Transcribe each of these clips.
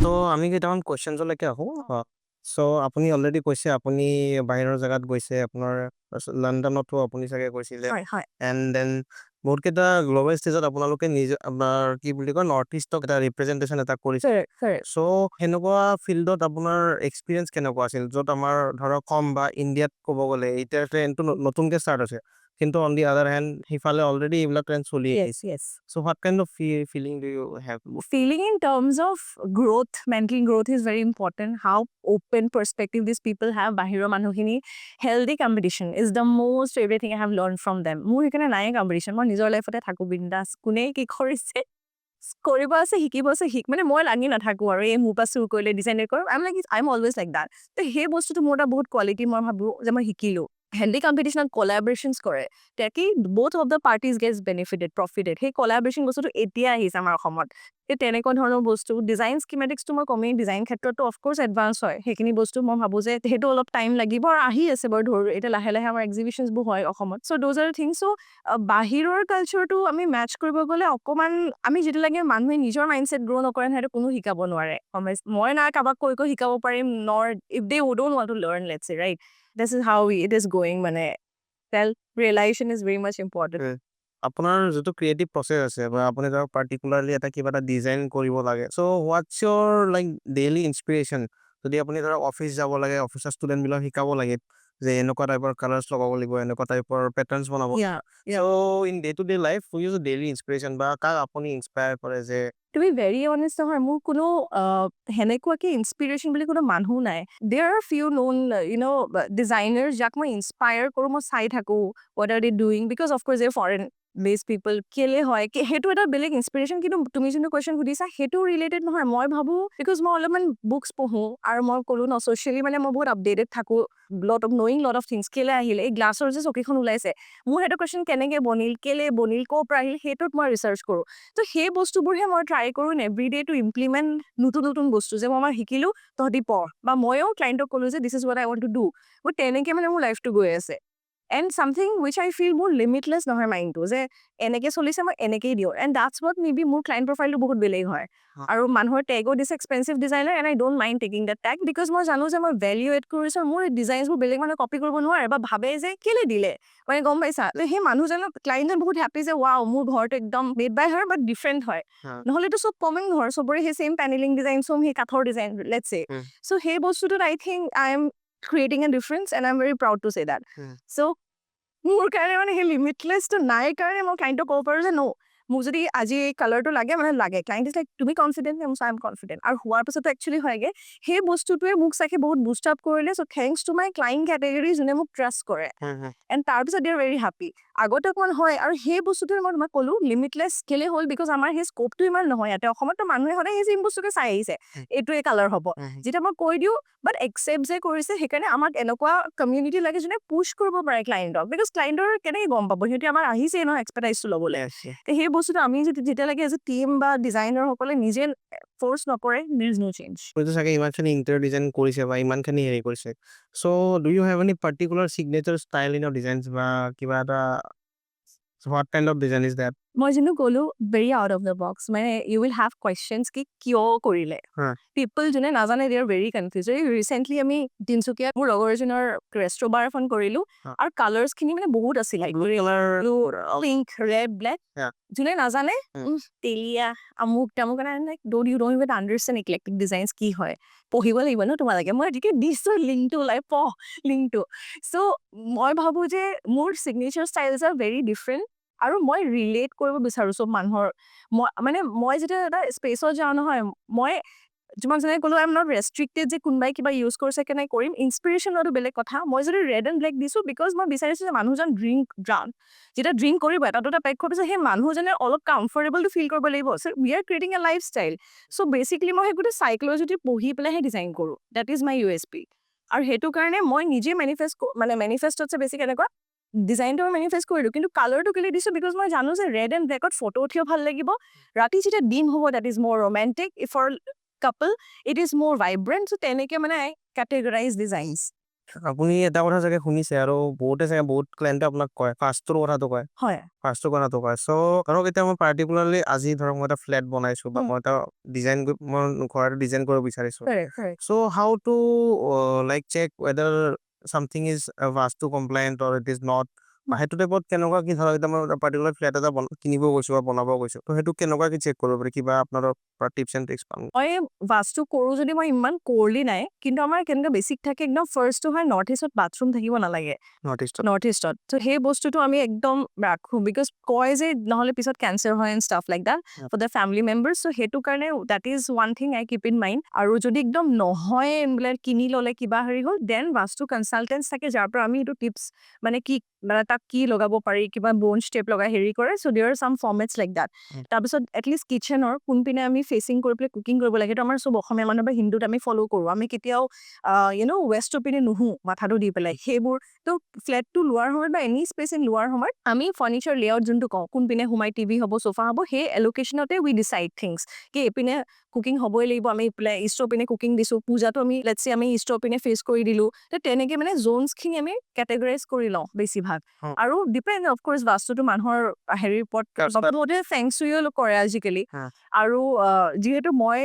তো আমি কেইটামান কুৱেশ্যনছলৈকে আহোঁ। চ' আপুনি অলৰেডি কৈছে আপুনি বাহিৰৰ জেগাত গৈছে, আপোনাৰ লণ্ডনতো আপুনি চাগে গৈছিলে। হয়, হয়। এণ্ড দেন বহুতকেইটা গ্ল'বেল ষ্টেজত আপোনালোকে নিজে আপোনাৰ কি বুলি কয় নৰ্থ ইষ্টক এটা ৰিপ্ৰেজেণ্টেশ্যন এটা কৰিছে। Correct, correct. চ' সেনেকুৱা ফিল্ডত আপোনাৰ এক্সপিৰিয়েঞ্চ কেনেকুৱা আছিল? য'ত আমাৰ ধৰক কম বা ইণ্ডিয়াত ক'ব গ'লে এতিয়া ট্ৰেণ্ডটো নতুনকৈ ষ্টাৰ্ট হৈছে। কিন্তু অন দি আদাৰ হেণ্ড সিফালে অলৰেডি এইবিলাক ট্ৰেণ্ড চলি য়েছ, আহিছে। Yes. So' what kind of feeling do you have? Feeling in terms of growth, mental growth is very important. How open perspective these people have. Bahiro মানুহখিনি healthy competition is the most favorite thing I have learned from them. মোৰ সেইকাৰণে নাই competition. মই নিজৰ লাইফতে থাকো বিন্দাছ। কোনে কি কৰিছে কৰিব আছে শিকিব আছে মানে মই লাগি নাথাকো আৰু এই মোৰ পৰা চুৰ কৰিলে ডিজাইন কৰোঁ। I'm always like that. তো সেই বস্তুটো মোৰ এটা বহুত কোৱালিটি মই ভাবো যে মই শিকিলো। হেল্ডি কম্পিটিশ্যনত কোলাবৰেশ্যনছ কৰে তাকে both of the parties gets benefited, profited. সেই কোলাবৰেশ্যন বস্তুটো এতিয়া আহিছে আমাৰ অসমত। তেনেকুৱা ধৰণৰ বস্তু ডিজাইন স্কিমেটিক্সটো মই কমেই ডিজাইন ক্ষেত্ৰতো অফক'ৰ্ছ এডভান্স হয় সেইখিনি বস্তু মই ভাবোঁ যে সেইটো অলপ টাইম লাগিব আৰু আহি আছে বাৰু ধৰ এতিয়া লাহে লাহে আমাৰ এক্সিবিশ্যনছবোৰ হয় অসমত চ' দ'জ আৰ থিংছ চ' বাহিৰৰ কালচাৰটো আমি মেটচ কৰিব গ'লে অকণমান আমি যেতিয়ালৈকে মানুহে নিজৰ মাইণ্ডছেট গ্ৰ' নকৰে সেইটো কোনো শিকাব নোৱাৰে মই না কাৰোবাক কৈ শিকাব পাৰিম nor if they don't want to learn let's say right this is how it is going মানে self realisation is very much important. আপোনাৰ যিটো ক্ৰিয়েটিভ প্ৰচেছ আছে বা আপুনি ধৰক পাৰ্টিকুলাৰলি এটা কিবা এটা ডিজাইন কৰিব লাগে চ' হোৱাটছ ইয়ৰ লাইক ডেইলি ইনস্পিৰেশ্যন যদি আপুনি ধৰক অফিচ যাব লাগে অফিচৰ ষ্টুডেণ্টবিলাক শিকাব লাগে যে এনেকুৱা টাইপৰ কালাৰ্ছ লগাব লাগিব এনেকুৱা টাইপৰ পেটাৰ্নছ বনাব yeah yeah so' in day to day life we use daily inspiration বা কাক আপুনি ইনস্পায়াৰ কৰে যে To be very honest নহয় মোৰ কোনো সেনেকুৱাকে ইনস্পিৰেশ্যন বুলি কোনো মানুহ নাই there are few known designers যাক মই ইনস্পায়াৰ কৰোঁ মই চাই থাকোঁ what are they doing because of course they're foreign based people কেলে হয় সেইটো এটা বেলেগ ইনস্পিৰেশ্যন কিন্তু তুমি যোনটো কুৱেশ্যন সুধিছা সেইটো ৰিলেটেড নহয় মই ভাবোঁ বিকজ মই অলপমান বুকছ পঢ়োঁ আৰু মই ক'লো ন ছ'চিয়েলি মানে মই বহুত আপডেটেড থাকোঁ lot of things কেলে আহিলে এই গ্লাছৰ যে চকীখন ওলাইছে মোৰ সেইটো কুৱেশ্যন কেনেকৈ বনিল কেলে বনিল ক'ৰ পৰা আহিল সেইটোত মই ৰিচাৰ্চ কৰোঁ তো সেই বস্তুবোৰহে মই ট্ৰাই কৰোঁ এভৰিডে টু ইমপ্লিমেণ্ট নতুন বস্তু যে মই শিকিলোঁ তহঁতি পঢ় বা ময়ো ক্লাইণ্টক ক'লোঁ যে this is what I want to do মোৰ তেনেকৈ মানে মোৰ লাইফটো গৈ আছে and something which I feel মোৰ লিমিটলেছ নহয় মাইণ্ডটো যে এনেকৈ চলিছে মই এনেকেই দিওঁ এণ্ড দাটছ ৱাট মে বি মোৰ ক্লাইণ্ট প্ৰফাইলটো বহুত বেলেগ হয় আৰু মানুহৰ টেগো দিছে expensive designer and I don't mind taking the tag because মই জানো যে মই ভেলিউ এড কৰিছোঁ মোৰ ডিজাইনছবোৰ বেলেগ মানুহে কপি কৰিব নোৱাৰে বা ভাবে যে কেলে দিলে মানে গম পাইছা সেই মানুহজনক ক্লাইণ্টজন বহুত হেপ্পী যে ৱাও মোৰ ঘৰটো একদম মেড বাই হাৰ বাট ডিফাৰেণ্ট হয় নহ'লেতো চব কমন ঘৰ চবৰে সেই চেম পেনেলিং ডিজাইন চব সেই কাঠৰ ডিজাইন লেটছ চে চ' সেই বস্তুটোত I think I am creating a difference and I am very proud to say that so' মোৰ কাৰণে মানে সেই লিমিটলেছটো নাই কাৰণে মই ক্লাইণ্টক ক'ব পাৰোঁ যে ন' মোক যদি আজি এই কালাৰটো লাগে মানে লাগে ক্লাইণ্ট ইজ লাইক তুমি কনফিডেণ্ট নে আই এম কনফিডেণ্ট আৰু হোৱাৰ পিছতো একচুৱেলি হয়গে সেই বস্তুটোৱে মোক চাগে বহুত বুষ্ট আপ কৰিলে so' thanks to my client category যোনে মোক ট্ৰাষ্ট কৰে এণ্ড তাৰপিছত দে আৰ ভেৰি হেপ্পী আগতে অকণমান হয় আৰু সেই বস্তুটোৱে মই তোমাক ক'লোঁ লিমিটলেছ কেলে হ'ল বিকজ আমাৰ সেই স্ক'পটো ইমান নহয় ইয়াতে অসমতো মানুহে সদায় সেই চেম বস্তুকে চাই আহিছে এইটোৱে কালাৰ হ'ব যেতিয়া মই কৈ দিওঁ বাট একচেপ্ট যে কৰিছে সেইকাৰণে আমাক এনেকুৱা কমিউনিটি লাগে যোনে পুছ কৰিব পাৰে ক্লাইণ্টক বিকজ ক্লাইণ্টৰ কেনেকৈ গম পাব সিহঁতি আমাৰ আহিছেই ন এক্সপাৰ্টাইজটো ল'বলৈ সেই বস্তুটো আমি যেতিয়ালৈকে এজ এ টিম বা ডিজাইনাৰসকলে নিজে ফ'ৰ্চ নকৰে দেৰ ইজ ন' চেঞ্জ চাগে ইমানখিনি ইণ্টাৰ ডিজাইন কৰিছে বা ইমানখিনি হেৰি কৰিছে so' do you have any particular signature style in designs বা কিবা এটা what kind of design is that মই যোনটো ক'লো very out of the box মানে ইউ উইল হেভ কুৱেশ্যনছ কি কিয় কৰিলে পিপল যোনে নাজানে they are very confuse recently আমি তিনচুকীয়াত মোৰ লগৰ এজনৰ ৰেষ্ট্ৰবাৰ এখন কৰিলোঁ আৰু কালাৰ্ছখিনি মানে বহুত আছিল পিংক ৰেড ব্লেক যোনে নাজানে তেলীয়া আমুক তামুক ড'ন্ট ইভেন আণ্ডাৰষ্টেণ্ড ইক্লেক্টিক ডিজাইনছ কি হয় পঢ়িব লাগিব ন তোমালোকে মই এটিকে দিছোঁ লিংকটো ওলাই পঢ় লিংকটো চ' মই ভাবোঁ যে মোৰ signature styles R very different আৰু মই ৰিলেট কৰিব বিচাৰোঁ চব মানুহৰ মই যেতিয়া এটা স্পেচত যাওঁ নহয় মই তোমাক যেনেকৈ ক'লোঁ আই এম নট ৰেষ্ট্ৰিক্টেড যে কোনোবাই কিবা ইউজ কৰিছে কেনেকৈ কৰিম ইনস্পিৰেশ্যন লোৱাটো বেলেগ কথা মই যদি ৰেড এণ্ড ব্লেক দিছোঁ বিকজ মই বিচাৰিছোঁ যে মানুহজন যেতিয়া ড্ৰিংক কৰিব এটা দুটা পেক খোৱাৰ পিছত সেই মানুহজনে অলপ কমফৰ্টেবলটো ফিল কৰিব লাগিব so' we are creating a lifestyle so' basically মই সেই গোটেই চাইকলজি পঢ়ি পেলাইহে ডিজাইন কৰোঁ দেট ইজ মাই USP আৰু সেইটো কাৰণে মই নিজে মেনিফেষ্টতছে বেছি কেনেকুৱা ডিজাইনটো মই মেনিফেষ্ট কৰিলোঁ কিন্তু কালাৰটো কেলৈ দিছোঁ বিকজ মই জানো যে ৰেড এণ্ড ব্লেকত ফটো উঠিও ভাল লাগিব ৰাতি যেতিয়া দিন হ'ব দেট ইজ মোৰ romantic for couple it is মোৰ ভাইব্ৰেণ্ট চ' তেনেকৈ মানে আই কেটেগৰাইজ ডিজাইনছ আপুনি এটা কথা চাগে শুনিছে আৰু বহুতে চাগে বহুত ক্লায়েণ্টে আপোনাক কয় ফাৰ্ষ্টটোৰ কথাটো কয়। হয় ফাৰ্ষ্টটোৰ কথাটো কয়। চ' ধৰক এতিয়া মই পাৰ্টিকুলাৰলি আজি ধৰক মই এটা ফ্লেট বনাইছোঁ বা মই এটা ডিজাইন মই ঘৰ এটা ডিজাইন কৰিব বিচাৰিছোঁ। correct So how to like check whether something is vastu compliant or it is not? বা সেইটো টাইপত কেনেকুৱা কি ধৰক এতিয়া মই পাৰ্টিকুলাৰ ফ্লেট এটা কিনিব গৈছোঁ বা বনাব গৈছোঁ। তো সেইটো কেনেকুৱা কি চেক কৰিব পাৰি? কিবা আপোনাৰ পৰা টিপছ এণ্ড ট্ৰিক্স পাম? মই বাস্তু কৰোঁ যদি মই ইমান কৰলি নাই কিন্তু আমাৰ কেনেকুৱা বেছিক থাকে একদম ফাৰ্ষ্টটো হয় নৰ্থ ইষ্টত বাথৰুম থাকিব নালাগে নৰ্থ ইষ্টত। নৰ্থ ইষ্টত ত' সেই বস্তুটো আমি একদম ৰাখোঁ বিকজ কয় যে নহ'লে পিছত কেঞ্চাৰ হয় and stuff like that Yeah. For the family members so' সেইটো কাৰণে that is one thing I keep in mind আৰু যদি একদম নহয় বোলে কিনি ল'লে কিবা হেৰি হ'ল দেন বাস্তু কনচালটেণ্টছ থাকে যাৰ পৰা আমি সেইটো টিপছ মানে কি মানে তাক কি লগাব পাৰি কিবা বোন ষ্টেপ লগাই হেৰি কৰে চ' দেৰ আৰ চাম ফৰ্মেটছ লাইক দেট তাৰপিছত এটলিষ্ট কিটচেনৰ কোনপিনে আমি ফেচিং কৰি পেলাই কুকিং কৰিব লাগে সেইটো আমাৰ চব অসমীয়া মানুহ বা হিন্দুত আমি ফ'ল' কৰোঁ আমি কেতিয়াও ৱেষ্টৰ পিনে নুহো মাথাটো দি পেলাই সেইবোৰ তো ফ্লেটটো লোৱাৰ সময়ত বা এনি স্পেচ ইন লোৱাৰ সময়ত আমি ফাৰ্নিচাৰ লেআউট যোনটো কওঁ কোনপিনে সোমাই টিভি হ'ব চোফা হ'ব সেই এলোকেশ্যনতে উই ডিচাইড থিংছ কি এইপিনে কুকিং হ'বই লাগিব আমি ইষ্টৰ পিনে কুকিং দিছোঁ পূজাটো আমি লেটছি আমি ইষ্টৰ পিনে ফেচ কৰি দিলোঁ তো তেনেকৈ মানে জ'নছখিনি আমি কেটেগৰাইজ কৰি লওঁ বেছিভাগ Hmm. আৰু ডিপেণ্ড অফক'ৰ্ছ বাস্তুটো মানুহৰ হেৰিৰ ওপৰত Custom. বহুতে ফেংচুইও কৰে আজিকালি Hmm. আৰু যিহেতু মই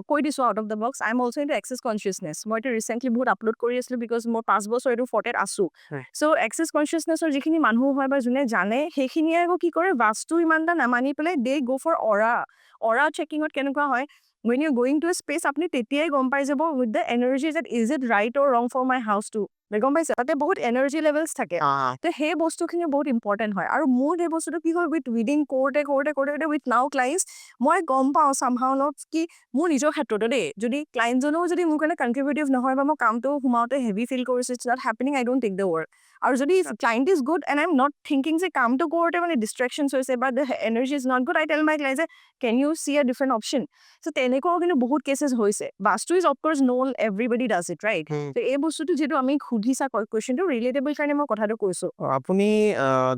কৈ দিছোঁ out of the box I am also' into excess consciousness মই এইটো ৰিচেণ্টলি বহুত আপলোড কৰি আছিলোঁ বিকজ মই 5 বছৰ এইটো ফৰ্টেত আছোঁ Hmm. চ' এক্সেছ কনচিয়াছনেছৰ যিখিনি মানুহ হয় বা যোনে জানে সেইখিনিয়ে আকৌ কি কৰে বাস্তু ইমান এটা নামানি পেলাই দে গ' ফৰ অৰা চেকিঙত কেনেকুৱা হয় when you're going to a space আপুনি তেতিয়াই গম পাই যাব with the energy that is it right or wrong for my house to গম পাইছে তাতে বহুত এনাৰ্জি লেভেলছ থাকে তো সেই বস্তুখিনি বহুত ইম্পৰ্টেণ্ট হয় আৰু মোৰ সেই বস্তুটো কি হয় উইথ ৰিডিং কৰোঁতে উইথ নাও ক্লাইণ্টছ মই গম পাওঁ চামহাউনত কি মোৰ নিজৰ ক্ষেত্ৰতো দেই যদি ক্লাইণ্টজনেও যদি মোৰ কাৰণে কনট্ৰিবিউটিভ নহয় বা মই কামটো সোমাওঁতে হেভি ফিল কৰিছোঁ it's not happening I don't take the work আৰু যদি client is good and I am not thinking যে কামটো কৰোঁতে মানে ডিষ্ট্ৰেকশ্যনছ হৈছে বা the energy is not good I tell my client যে can you see a different option so' তেনেকুৱাও কিন্তু বহুত কেছেছ হৈছে vastu is of course known everybody does it right Hmm. ত' এই বস্তুটো যিহেতু আমি সুধিছা কুৱেশ্যনটো ৰিলেটেবল কাৰণে মই কথাটো কৈছোঁ আপুনি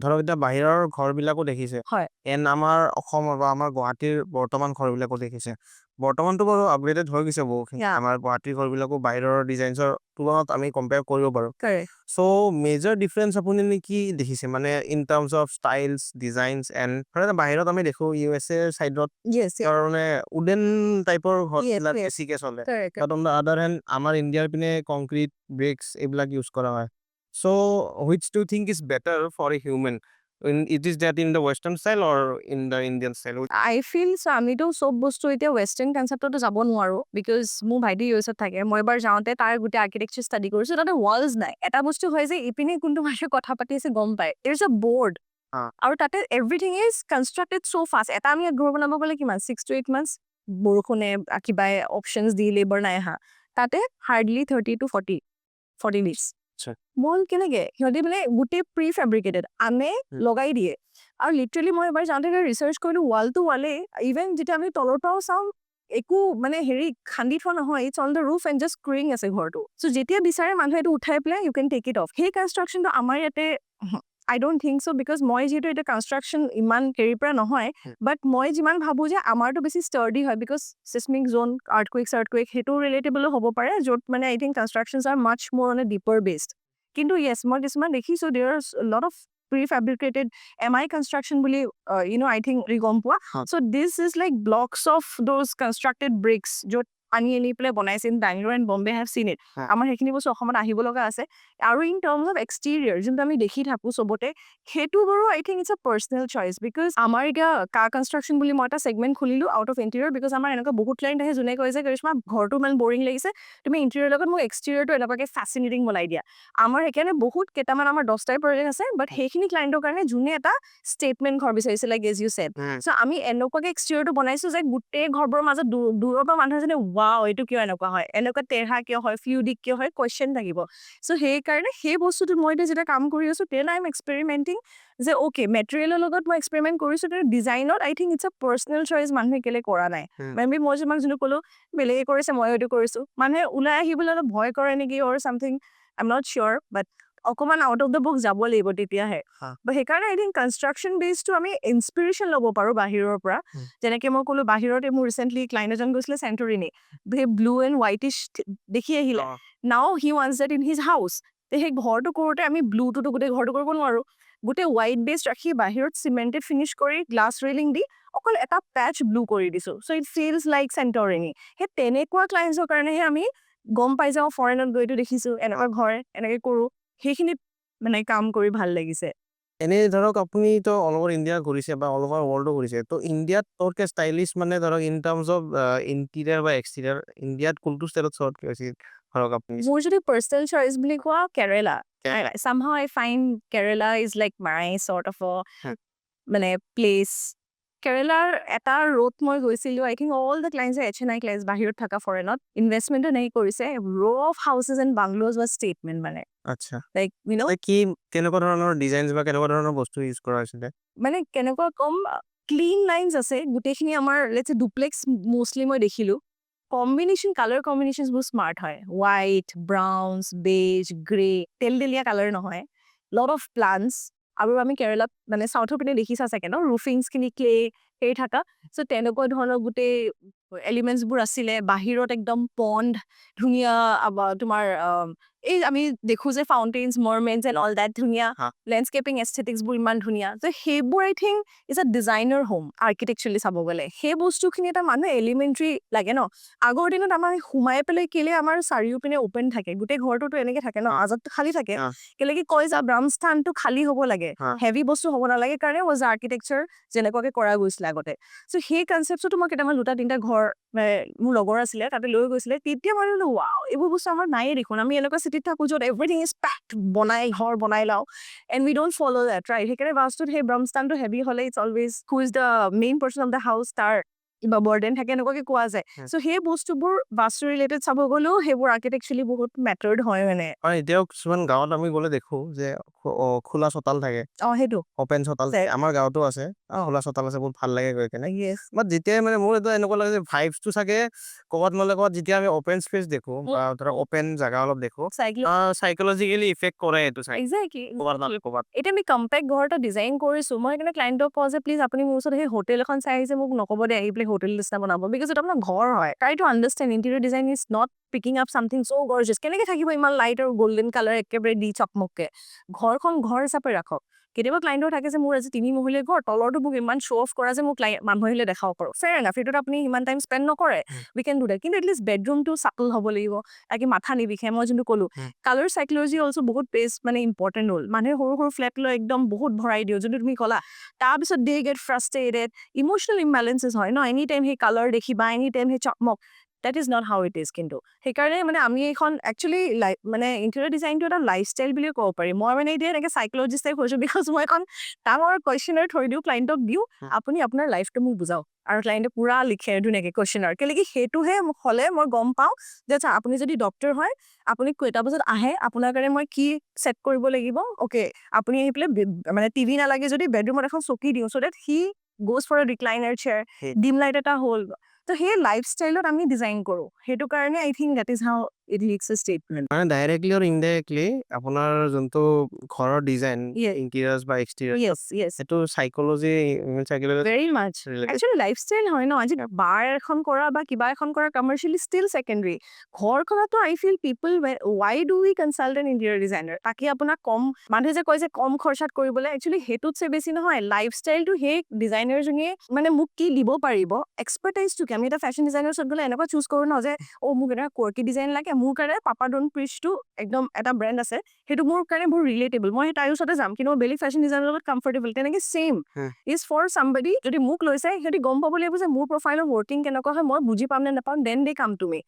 ধৰক এতিয়া বাহিৰৰ ঘৰবিলাকো দেখিছে হয় এণ্ড আমাৰ অসমৰ বা আমাৰ গুৱাহাটীৰ বৰ্তমান ঘৰবিলাকো দেখিছে বৰ্তমানতো বাৰু আপগ্ৰেডেড হৈ গৈছে বহুখিনি Yeah. আমাৰ গুৱাহাটীৰ ঘৰবিলাকো বাহিৰৰ ডিজাইনছৰ তুলনাত আমি কম্পেয়াৰ কৰিব পাৰোঁ কাৰেক্ট চ' মেজৰ ডিফাৰেঞ্চ আপুনি কি দেখিছে মানে in terms of styles designs and বাহিৰত আমি দেখোঁ USA চাইডত য়েছ মানে উডেন টাইপৰ ঘৰবিলাক yes. বেছিকৈ চলে correct but on the other hand আমাৰ ইণ্ডিয়াৰ পিনে কংক্ৰিট ব্ৰিক্স এইবিলাক ইউজ কৰা হয় so' which do think is better for a human it is that in the western style or in the Indian style I feel আমিতো চব বস্তু এতিয়া ৱেষ্টাৰ্ণ কনচেপ্টতো যাব নোৱাৰোঁ বিকজ মোৰ ভাইটি ইউএছত থাকে মই এবাৰ যাওঁতে তাৰ গোটেই আৰ্কিটেকচাৰ ষ্টাডি কৰিছোঁ তাতে ৱালছ নাই এটা বস্তু হয় যে ইপিনে কোনটো মানুহে কথা পাতি আছে গম পায় দেৰ ইজ আ বৰ্ড আৰু তাতে everything is constructed so' fast এটা আমি ঘৰ বনাব গ'লে কিমান 6 to 8 months বৰষুণে কিবা অপশ্যনছ দি লেবাৰ নাই আহা তাতে হাৰ্ডলি 30 to 40 weeks মল কেনেকে সিহঁতে মানে গোটেই প্ৰি ফেব্ৰিকেটেড আনে লগাই দিয়ে আৰু লিটাৰেলি মই এবাৰ যাওঁতে ৰিচাৰ্চ কৰিলোঁ ৱালটো ৱালেই ইভেন যেতিয়া আমি তলৰ পৰাও চাওঁ একো মানে হেৰি খান্দি থোৱা নহয় it's on the roof and just ক্ৰিং আছে ঘৰটো চ' যেতিয়া বিচাৰে মানুহে এইটো উঠাই পেলাই you can take it off সেই কনষ্ট্ৰাকশ্যনটো আমাৰ ইয়াতে I don't think so' because মই যিহেতু এতিয়া কনষ্ট্ৰাকশ্যন ইমান হেৰিৰ পৰা নহয় বাট মই যিমান ভাবোঁ যে আমাৰতো বেছি ষ্টাৰ্ডি হয় বিকজ চিছমিক জ'ন আৰ্থকুৱেক সেইটো ৰিলেটেবলো হ'ব পাৰে য'ত মানে আই থিংক কনষ্ট্ৰাকশ্যনছ আৰ মাছ মোৰ অন এ ডিপাৰ বেছড কিন্তু য়েছ মই কিছুমান দেখিছোঁ there are lot of prefabricated MI construction বুলি আই থিংক গম পোৱা so' this is like blocks of those constructed bricks য'ত আনি পেলাই বনাইছে in Bangalore and Bombay have seen it আমাৰ সেইখিনি বস্তু অসমত আহিব লগা আছে আৰু ইন টাৰ্মছ অফ এক্সটেৰিয়ৰ যোনটো আমি দেখি থাকোঁ চবতে সেইটো বাৰু আই থিংক ইটছ আ পাৰ্চনেল চইচ বিকজ আমাৰ এতিয়া কাৰ কনষ্ট্ৰাকশ্যন বুলি মই এটা ছেগমেণ্ট খুলিলোঁ আউট অফ ইণ্টেৰিয়ৰ বিকজ আমাৰ এনেকুৱা বহুত ক্লাইণ্ট আহে যোনে কয় যে কৰিশ্মা ঘৰটো ইমান বৰিং লাগিছে তুমি ইণ্টেৰিয়ৰ লগত মোক এক্সটেৰিয়ৰটো এনেকুৱাকৈ ফেচিনেটিং বনাই দিয়া আমাৰ সেইকাৰণে বহুত কেইটামান আমাৰ 10টাই প্ৰজেক্ট আছে বাট সেইখিনি ক্লাইণ্টৰ কাৰণে যোনে এটা ষ্টেটমেণ্ট ঘৰ বিচাৰিছে লাইক এজ ইউ ছেড চ' আমি এনেকুৱাকৈ এক্সটেৰিয়ৰটো বনাইছোঁ যে গোটেই ঘৰবোৰৰ মাজত দূৰৰ পৰা মানুহ এজনে ৱাও এইটো কিয় এনেকুৱা হয় এনেকুৱা তেৰহা কিয় হয় ফিউডিক কিয় হয় কুৱেশ্যন থাকিব চ' সেইকাৰণে সেই বস্তুটো মই এতিয়া যেতিয়া কাম কৰি আছোঁ দেন আই এম এক্সপেৰিমেণ্টিং যে অ'কে মেটেৰিয়েলৰ লগত মই এক্সপেৰিমেণ্ট কৰিছোঁ কিন্তু ডিজাইনত আই থিংক ইটছ আ পাৰ্চনেল চইচ মানুহে কেলৈ কৰা নাই মে বি মই যিমান যোনটো ক'লোঁ বেলেগে কৰিছে মই এইটো কৰিছোঁ মানুহে ওলাই আহিবলৈ অলপ ভয় কৰে নেকি অৰ চামথিং আই এম নট চিয়'ৰ বাট অকণমান আউট অফ দ্য বক্স যাব লাগিব তেতিয়াহে বা সেইকাৰণে আই থিংক কনষ্ট্ৰাকশ্যন বেছটো আমি ইনস্পিৰেশ্যন ল'ব পাৰোঁ বাহিৰৰ পৰা যেনেকৈ মই ক'লোঁ বাহিৰতে মোৰ ৰিচেণ্টলি ক্লাইণ্ট এজন গৈছিলে চেণ্টৰিনি সেই ব্লু এণ্ড হোৱাইটিছ দেখি আহিলে now he wants that in his house তে সেই ঘৰটো কৰোঁতে আমি ব্লুটোতো গোটেই ঘৰটো কৰিব নোৱাৰোঁ। গোটেই হোৱাইট বেছ ৰাখি বাহিৰত চিমেণ্টেড ফিনিছ কৰি গ্লাছ ৰেলিং দি অকল এটা পেচ ব্লু কৰি দিছোঁ। চ' ইট ফিলছ লাইক চেণ্টৰিনি। সেই তেনেকুৱা ক্লায়েণ্টছৰ কাৰণেহে আমি গম পাই যাওঁ ফৰেনত গৈতো দেখিছোঁ এনেকুৱা ঘৰ এনেকৈ কৰোঁ। সেইখিনিত মানে কাম কৰি ভাল লাগিছে। এনেই ধৰক আপুনিতো অল অভাৰ ইণ্ডিয়া ঘূৰিছে বা অল অভাৰ ৱৰ্ল্ডো ঘূৰিছে। তো ইণ্ডিয়াত চবতকে ষ্টাইলিছ মানে ধৰক ইন টাৰ্মছ অফ ইণ্টেৰিয়াৰ বা এক্সটেৰিয়াৰ ইণ্ডিয়াত কোনটো ষ্টাইলত চবতকে বেছি ধৰক আপুনি মোৰ যদি পাৰ্চনেল চইচ বুলি কোৱা কেৰেলা। কেৰেলা। Somehow I find Kerala is like my sort of a হুম। মানে প্লেচ। কেৰেলাৰ এটা ৰোড মই গৈছিলোঁ, আই থিংক অল দ্য ক্লাইণ্টছ HNI ক্লাইণ্টছ বাহিৰত থকা ফৰেনত ইনভেষ্টমেণ্টো নাই কৰিছে। ৰ of houses and বাংলোজ was statement মানে আচ্ছা। লাইক তাতে কি কেনেকুৱা ধৰণৰ ডিজাইনছ বা কেনেকুৱা ধৰণৰ বস্তু ইউজ কৰা হৈছিলে? মানে কেনেকুৱা কম ক্লিন লাইনছ আছে গোটেইখিনি আমাৰ লেটছ ডুপ্লেক্স মষ্টলি মই দেখিলোঁ। কম্বিনেশ্যন কালাৰ কম্বিনেশ্যনছ বহুত স্মাৰ্ট হয়। হোৱাইট, ব্ৰাউনছ, বেজ, গ্ৰে, তেলতেলীয়া কালাৰ নহয়। Lot of plants. আৰু আমি কেৰেলাত মানে চাউথৰ পিনে দেখিছা চাগে ন ৰুফিংছখিনি ক্লে সেই থকা। চ' তেনেকুৱা ধৰণৰ গোটেই এলিমেণ্টছবোৰ আছিলে। বাহিৰত একদম পণ্ড ধুনীয়া তোমাৰ এই আমি দেখোঁ যে fountains mermaids and all that ধুনীয়া হা। লেণ্ডস্কেপিং এস্থেটিক্সবোৰ ইমান ধুনীয়া। ত' সেইবোৰ I think is a designer home architecturally চাব গ'লে। সেই বস্তুখিনি এটা মানুহ এলিমেণ্টাৰী লাগে ন। আগৰ দিনত আমাৰ সোমাই পেলাই কেলে আমাৰ চাৰিওপিনে অ'পেন থাকে গোটেই ঘৰটোতো এনেকে থাকে ন, হা। আজাদটো খালী থাকে। হা। কেলে কি কয় যে ব্ৰহ্মস্থানটো খালী হ'ব লাগে, হা। হেভি বস্তু হ'ব নালাগে কাৰণে ৱাজ আৰ্কিটেকচাৰ যেনেকুৱাকে কৰা গৈছিলে আগতে। চ' সেই কনচেপ্টটো মই কেইটামান 2-3টা ঘৰ মোৰ লগৰ আছিলে তাতে লৈ গৈছিলে। তেতিয়া মই বোলো ৱাও এইবোৰ বস্তু আমাৰ নায়ে দেখোন। আমি এনেকুৱা চিটিত থাকোঁ য'ত এভৰিথিং ইজ পেক্ড ঘৰ বনাই লওঁ and we don't follow' that right. সেইকাৰণে বাস্তুত সেই ব্ৰহ্মস্থানটো হেভি হ'লে it's always who is the main person of the house তাৰ কিবা বাৰ্ডেন থাকে এনেকুৱাকে কোৱা যায়। হুম। চ' সেই বস্তুবোৰ বাস্তু ৰিলেটেড চাব গ'লেও সেইবোৰ আৰ্কিটেকচাৰেলি বহুত মেটাৰ্ড হয় মানে। এতিয়াও কিছুমান গাঁৱত আমি গ'লে দেখোঁ যে খোলা চোতাল থাকে, সেইটো অপেন চোতাল থাকে। আমাৰ গাঁৱতো আছে, খোলা চোতাল আছে, বহুত ভাল লাগে গৈ কেনে। য়েছ বাট যেতিয়াই মানে মোৰ এটা এনেকুৱা লাগে যে ভাইবছটো চাগে ক'ৰবাত নহ'লে ক'ৰবাত যেতিয়া আমি অপেন স্পেচ দেখোঁ বা ধৰক অপেন জাগা অলপ দেখোঁ, চাইক'লজিকেলি ইফেক্ট কৰে এইটো চাই এক্সাক্টলি। ক'ৰবাত নহ'লে ক'ৰবাত। এতিয়া আমি কম্পেক্ট ঘৰ এটা ডিজাইন কৰিছোঁ। মই সেইকাৰণে ক্লাইণ্টক কওঁ যে প্লিজ আপুনি মোৰ ওচৰত সেই হোটেল এখন চাই আহিছে মোক নক'ব দে আহি পেলাই হোটেল নিচিনা বনাব। বিকজ এইটো আপোনাৰ ঘৰ হয়। Try to understand interior design is not picking up something so' gorgeous. কেনেকে থাকিব ইমান লাইট আৰু গল্ডেন কালাৰ একেবাৰে দি চকমককে। ঘৰখন ঘৰ হিচাপে ৰাখক। কেতিয়াবা ক্লাইণ্টৰ থাকে যে মোৰ আজি 3 মহলীয়া ঘৰ, তলৰটো মোক ইমান শ্ব' অফ কৰা যে মোক মানুহ আহিলে দেখাব পাৰোঁ। ফেয়াৰ এনাফ, সেইটোত আপুনি ইমান টাইম স্পেণ্ড নকৰে। We can do that. কিন্তু এটলিষ্ট বেডৰুমটো চাটল হ'ব লাগিব, তাকে মাথা নিবিষে। মই যোনটো ক'লো কালাৰ চাইক'লজি অলছ' বহুত মানে ইম্পৰ্টেণ্ট ৰ'ল। মানুহে সৰু সৰু ফ্লেট লৈ একদম বহুত ভৰাই দিওঁ যোনটো তুমি ক'লা। তাৰপিছত they get frustrated, emotional imbalances হয় ন। এনি টাইম সেই কালাৰ দেখিবা, এনি টাইম সেই চকমক। That is not how it is কিন্তু। সেইকাৰণে মানে আমি এইখন একচুৱেলি মানে ইণ্টেৰিয়ৰ ডিজাইনটো এটা লাইফষ্টাইল বুলিয়ে ক'ব পাৰি। মই মানে এতিয়া এনেকৈ চাইক'লজিষ্ট টাইপ হৈছোঁ বিকজ মই এখন ডাঙৰ কুৱেশ্যনাৰ থৈ দিওঁ ক্লাইণ্টক দিওঁ, আপুনি আপোনাৰ লাইফটো মোক বুজাওক। আৰু ক্লাইণ্টে পুৰা লিখে ধুনীয়াকৈ কুৱেশ্যনাৰ। কেলে কি সেইটোহে হ'লে মই গম পাওঁ যে আচ্ছা আপুনি যদি ডক্টৰ হয় আপুনি কেইটা বজাত আহে, আপোনাৰ কাৰণে মই কি ছেট কৰিব লাগিব। অ'কে আপুনি আহি পেলাই মানে টিভি নালাগে যদি বেডৰুমত এখন চকী দিওঁ so' that he goes for a recliner chair, dim light এটা হ'ল। ত' সেই লাইফষ্টাইলত আমি ডিজাইন কৰোঁ। সেইটো কাৰণে I think that is how it looks a statement. মানে ডাইৰেক্টলি আৰু ইনডাইৰেক্টলি আপোনাৰ যোনটো ঘৰৰ ডিজাইন Yes. ইণ্টেৰিয়াৰ্ছ বা এক্সটেৰিয়াৰ্ছ Yes, yes. সেইটো psychology Very much. Actually lifestyle হয় ন। আজি বাৰ এখন কৰা বা কিবা এখন কৰা কমাৰ্চিয়েলি ষ্টিল ছেকেণ্ডাৰী। ঘৰখনতো I feel people why do we consult an interior designer. তাকে আপোনাক কম মানুহে যে কয় যে কম খৰচাত কৰিবলৈ একচুৱেলি সেইটোতছে বেছি নহয়। লাইফষ্টাইলটো সেই ডিজাইনাৰজনীয়ে মানে মোক কি দিব পাৰিব, এক্সপাৰ্টাইজটো কি। আমি এটা ফেশ্বন ডিজাইনাৰ ওচৰত গ'লে এনেকুৱা চুজ কৰোঁ ন যে মোক এটা কোৱাৰ্কি ডিজাইন লাগে, মোৰ কাৰণে পাপা ডন প্ৰিচটো একদম এটা ব্ৰেণ্ড আছে, সেইটো মোৰ কাৰণে বহুত ৰিলেটেবল, মই তাইৰ ওচৰতে যাম। কিন্তু মই বেলেগ ফেশ্বন ডিজাইনাৰৰ লগত কমফৰ্টেবল। তেনেকৈ ছেইম ইজ ফৰ চামবডি। যদি মোক লৈছে সিহঁতি গম পাব লাগিব যে মোৰ প্ৰফাইলৰ ৱৰ্কিং কেনেকুৱা হয়, মই বুজি পাম নে নাপাম, then De come to me.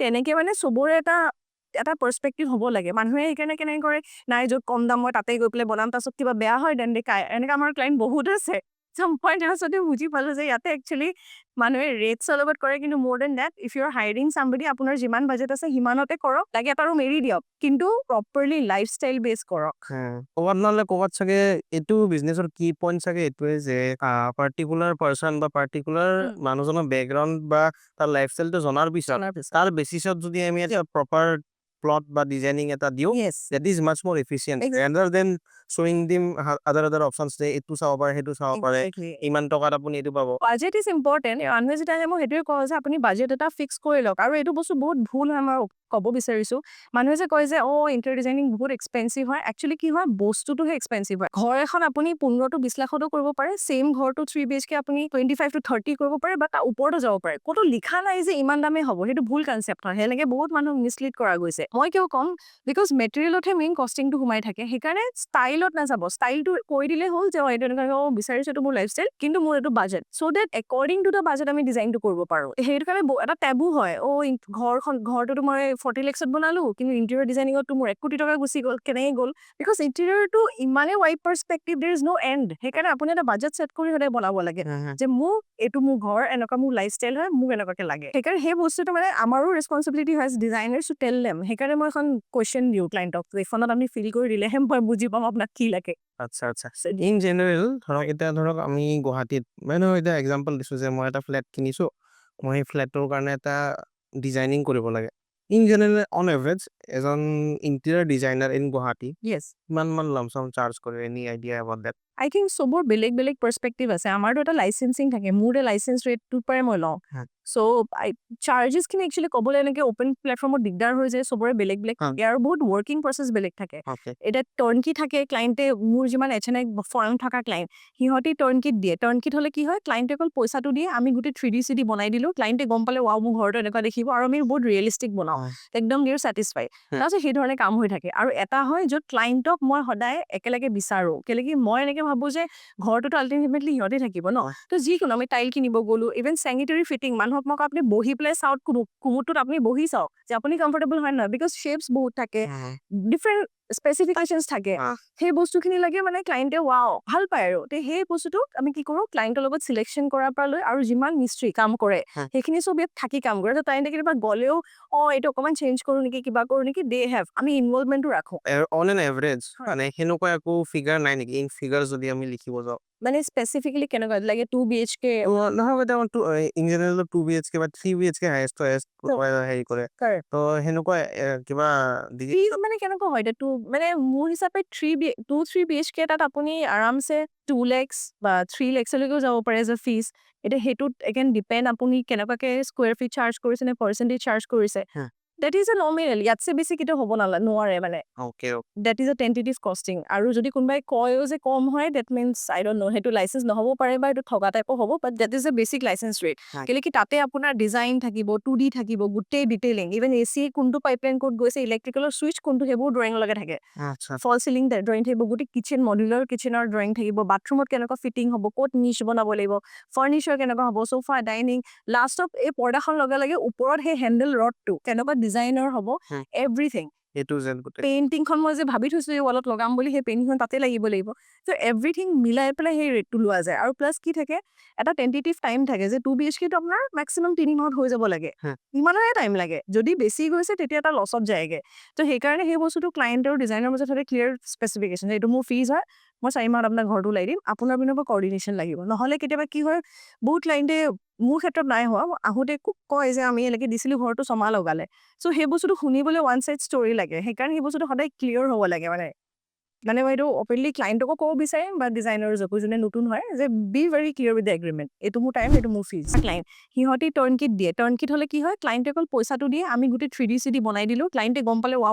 তেনেকে মানে চবৰে এটা পাৰ্চপেক্টিভ হ'ব লাগে। মানুহে সেইকাৰণে কেনেকে কৰে, নাই য'ত কম দাম মই তাতে গৈ পেলাই বনাম, তাৰপিছত কিবা বেয়া হয় দেন দে কাই। এনেকৈ আমাৰ ক্লাইণ্ট বহুত আছে। মই তাৰপিছতে বুজি পালোঁ যে ইয়াতে একচুৱেলি মানুহে ৰেটছৰ লগত কৰে, কিন্তু মোৰ then that if you are hiring somebody আপোনাৰ যিমান বাজেট আছে সিমানতে কৰক, লাগে এটা ৰুম এৰি দিয়ক, কিন্তু প্ৰপাৰলি লাইফষ্টাইল বেছ কৰক। ক'ৰবাত নহ'লে ক'ৰবাত চাগে এইটো বিজনেছৰ কি পইণ্ট চাগে এইটোৱে যে পাৰ্টিকুলাৰ পাৰ্চন বা পাৰ্টিকুলাৰ মানুহজনৰ বেকগ্ৰাউণ্ড বা তাৰ লাইফষ্টাইলটো জনাৰ পিছত তাৰ বেচিছত যদি আমি এটা প্ৰপাৰ প্লট বা ডিজাইনিং এটা দিওঁ, Yes. দেট ইজ মাছ মোৰ এফিচিয়েণ্ট ৰেডাৰ দেন শ্বয়িং দিম আদাৰ অপশ্যনছ যে এইটো চাব পাৰে, সেইটো চাব পাৰে, Exactly. ইমান টকাত আপুনি এইটো পাব। Budget is important. মানুহে যেতিয়া মই সেইটোৱে কওঁ যে আপুনি বাজেট এটা ফিক্স কৰি লওক। আৰু এইটো বস্তু বহুত ভুল হয় আমাৰ ক'ব বিচাৰিছোঁ মানুহে যে কয় যে ইণ্টেৰিয়ৰ ডিজাইনিং বহুত এক্সপেঞ্চিভ হয় একচুৱেলি কি হয় বস্তুটোহে এক্সপেঞ্চিভ হয় ঘৰ এখন আপুনি 15-20 লাখতো কৰিব পাৰে ছেম ঘৰটো 3 BHK আপুনি 25-30 কৰিব পাৰে বা তাৰ ওপৰতো যাব পাৰে ক'তো লিখা নাই যে ইমান দামেই হ'ব সেইটো ভুল কনচেপ্ট হয় সেনেকে বহুত মানুহ মিছলিড কৰা গৈছে মই কিয় ক'ম বিকজ মেটেৰিয়েলতহে মেইন কষ্টিংটো সোমাই থাকে সেইকাৰণে ষ্টাইলত নাযাব ষ্টাইলটো কৈ দিলে হ'ল যে এইটো এনেকুৱা বিচাৰিছোঁ এইটো মোৰ লাইফষ্টাইল কিন্তু মোৰ এইটো budget so' that according to the budget আমি ডিজাইনটো কৰিব পাৰোঁ সেইটো কাৰণে এটা টেবু হয় ঘৰটোতো মই 40 lakhsত বনালোঁ কিন্তু ইণ্টেৰিয়ৰ ডিজাইনিঙততো মোৰ 1 কোটি টকা গুচি গ'ল কেনেকৈ গ'ল বিকজ ইণ্টেৰিয়ৰটো ইমানেই wide perspective there is no' and সেইকাৰণে আপুনি এটা বাজেট ছেট কৰি সদায় বনাব লাগে যে এইটো মোৰ ঘৰ এনেকুৱা মোৰ লাইফষ্টাইল হয় মোক এনেকুৱাকে লাগে সেইকাৰণে সেই বস্তুটো মানে আমাৰো ৰেছপনচিবিলিটি হয় ডিজাইনাৰ্ছ টু টেল দেম সেইকাৰণে মই এখন কুৱেশ্যন দিওঁ ক্লাইণ্টক এইখনত আপুনি ফিল কৰি দিলেহে মই বুজি পাম আপোনাক কি লাগে আচ্ছা আচ্ছা ইন জেনেৰেল ধৰক এতিয়া ধৰক আমি গুৱাহাটীত মানে এতিয়া এক্সাম্পল দিছোঁ যে মই এটা ফ্লেট কিনিছোঁ মই সেই ফ্লেটটোৰ কাৰণে এটা ডিজাইনিং কৰিব লাগে ইন জেনেৰেল অন এভাৰেজ এজন ইণ্টেৰিয়ৰ ডিজাইনাৰ ইন গুৱাহাটী য়েছ কিমান মান লামচাম চাৰ্জ কৰে any idea about that I think চবৰ বেলেগ বেলেগ পাৰ্চপেক্টিভ আছে আমাৰতো এটা লাইচেঞ্চিং থাকে মোৰ লাইচেঞ্চ ৰেটটোৰ পৰাই মই লওঁ চ' চাৰ্জেছখিনি একচুৱেলি ক'বলৈ এনেকৈ অ'পেন প্লেটফৰ্মত দিগদাৰ হৈ যায় চবৰে বেলেগ বেলেগ থাকে আৰু বহুত ৱৰ্কিং প্ৰচেছ বেলেগ থাকে এতিয়া টাৰ্ণকি থাকে ক্লাইণ্টে মোৰ যিমান H&I ফাৰ্ম থকা ক্লাইণ্ট সিহঁতি টাৰ্ণকিত দিয়ে টাৰ্ণকিত হ'লে কি হয় ক্লাইণ্টে অকল পইচাটো দিয়ে আমি গোটেই 3D CD বনাই দিলোঁ ক্লাইণ্টে গম পালে ৱাও মোৰ ঘৰটো এনেকুৱা দেখিব আৰু আমি বহুত ৰিয়েলিষ্টিক বনাওঁ একদম দিয়ৰ ছেটিছফাই তাৰপিছত সেই ধৰণে কাম হৈ থাকে আৰু এটা হয় য'ত ক্লাইণ্টক মই সদায় একেলগে বিচাৰোঁ কেলৈ কি মই এনেকৈ ভাবোঁ যে ঘৰটোতো আল্টিমেটলি সিহঁতে থাকিব ন তো যিকোনো আমি টাইল কিনিব গ'লোঁ ইভেন চেনিটেৰী ফিটিং মানুহক মোক আপুনি বহি পেলাই চাওক কুমুদটোত আপুনি বহি চাওক যে আপুনি কমফৰ্টেবল হয় নহয় বিকজ শ্বেপছ বহুত থাকে ডিফাৰেণ্ট স্পেচিফিকেশ্যনছ থাকে সেই বস্তুখিনি লাগে মানে ক্লাইণ্টে ৱাও ভাল পায় আৰু তে সেই বস্তুটোক আমি কি কৰোঁ ক্লাইণ্টৰ লগত চিলেকশ্যন কৰাৰ পৰা লৈ আৰু যিমান মিস্ত্ৰী কাম কৰে সেইখিনি চব ইয়াত থাকি কাম কৰে তো ক্লাইণ্টে কেতিয়াবা গ'লেও এইটো অকণমান চেঞ্জ কৰোঁ নেকি কিবা কৰোঁ নেকি দে হেভ আমি ইনভলভমেণ্টটো ৰাখোঁ অন এন এভাৰেজ মানে সেনেকুৱা একো ফিগাৰ নাই নেকি ইন ফিগাৰ যদি আমি লিখিব যাওঁ মানে স্পেচিফিকেলি কেনেকুৱা লাগে 2 BHK নহয় এতিয়া ইন জেনেৰেল 2 BHK বা 3 BHK হায়েষ্ট হেৰি কৰে তো সেনেকুৱা কিবা মানে কেনেকুৱা হয় এইটো মানে মোৰ হিচাপে 3 BHK তাত আপুনি আৰামছে 2 lakhs বা 3 lakhsলৈকেও যাব পাৰে এজ এ ফিজ এতিয়া সেইটোত এগেইন ডিপেণ্ড আপুনি কেনেকুৱাকে স্কুৱেৰ ফিট চাৰ্জ কৰিছে নে পাৰ্চেণ্টেজ চাৰ্জ কৰিছে দেট ইজ এ নমিনেল ইয়াতছে বেছি কেতিয়াও হ'ব নোৱাৰে মানে that is a tentative costing আৰু যদি কোনোবাই কয়ও যে কম হয় that means I don't know' সেইটো লাইচেঞ্চ নহ'ব পাৰে বা এইটো ঠগা টাইপৰ হ'ব but that is a basic licence rate কেলৈ কি তাতে আপোনাৰ ডিজাইন থাকিব 2D থাকিব গোটেই ডিটেইলিং ইভেন AC কোনটো পাইপলাইন ক'ত গৈছে ইলেক্ট্ৰিকেলৰ চুইচ কোনটো সেইবোৰ ড্ৰয়িং লগে থাকে ফল চিলিং ড্ৰয়িং থাকিব গোটেই কিচেন মডুলাৰ কিচেনৰ ড্ৰয়িং থাকিব বাথৰুমত কেনেকুৱা ফিটিং হ'ব ক'ত নিচ বনাব লাগিব ফাৰ্নিচাৰ কেনেকুৱা হ'ব চোফা ডাইনিং লাষ্টত এই পৰ্দাখন লগে লগে ওপৰত সেই হেণ্ডেল ৰডটো কেনেকুৱা ডিজাইনৰ হ'ব এভৰিথিং পেইণ্টিংখন মই যে ভাবি থৈছোঁ ৱালত লগাম বুলি সেই পেইণ্টিংখন তাতে লাগিব ত' এভৰিথিং মিলাই পেলাই সেই ৰেটটো লোৱা যায় আৰু প্লাছ কি থাকে এটা টেণ্টেটিভ টাইম থাকে যে 2 BHKটো আপোনাৰ মেক্সিমাম 3 মাহত হৈ যাব লাগে ইমানৰে টাইম লাগে যদি বেছি গৈছে তেতিয়া এটা লছত যায়গে তো সেইকাৰণে সেই বস্তুটো ক্লাইণ্ট আৰু ডিজাইনৰ মাজত সদায় ক্লিয়াৰ স্পেচিফিকেশ্যন এইটো মোৰ ফিজ হয় মই 4 মাহত আপোনাৰ ঘৰটো ওলাই দিম আপোনাৰ পিনৰ পৰা কৰ্ডিনেশ্যন লাগিব নহ'লে কেতিয়াবা কি হয় বহুত ক্লাইণ্টে মোৰ ক্ষেত্ৰত নাই হোৱা আহোঁতে কয় যে আমি এনেকৈ দিছিলোঁ ঘৰটো 6 মাহ লগালে চ' সেই বস্তুটো শুনিবলৈ ওৱান চাইড ষ্টৰি লাগে সেইকাৰণে সেই বস্তুটো সদায় ক্লিয়াৰ হ'ব লাগে মানে মই এইটো অপেনলি ক্লাইণ্টকো ক'ব বিচাৰিম বা ডিজাইনাৰজকো যোনে নতুন হয় যে B very clear with the agreement এইটো মোৰ টাইম এইটো মোৰ ফিজ ক্লাইণ্ট সিহঁতি টাৰ্ণকিট দিয়ে টাৰ্ণকিট হ'লে কি হয় ক্লাইণ্টে অকল পইচাটো দিয়ে আমি গোটেই 3D CD বনাই দিলোঁ ক্লাইণ্টে গম পালে ৱাও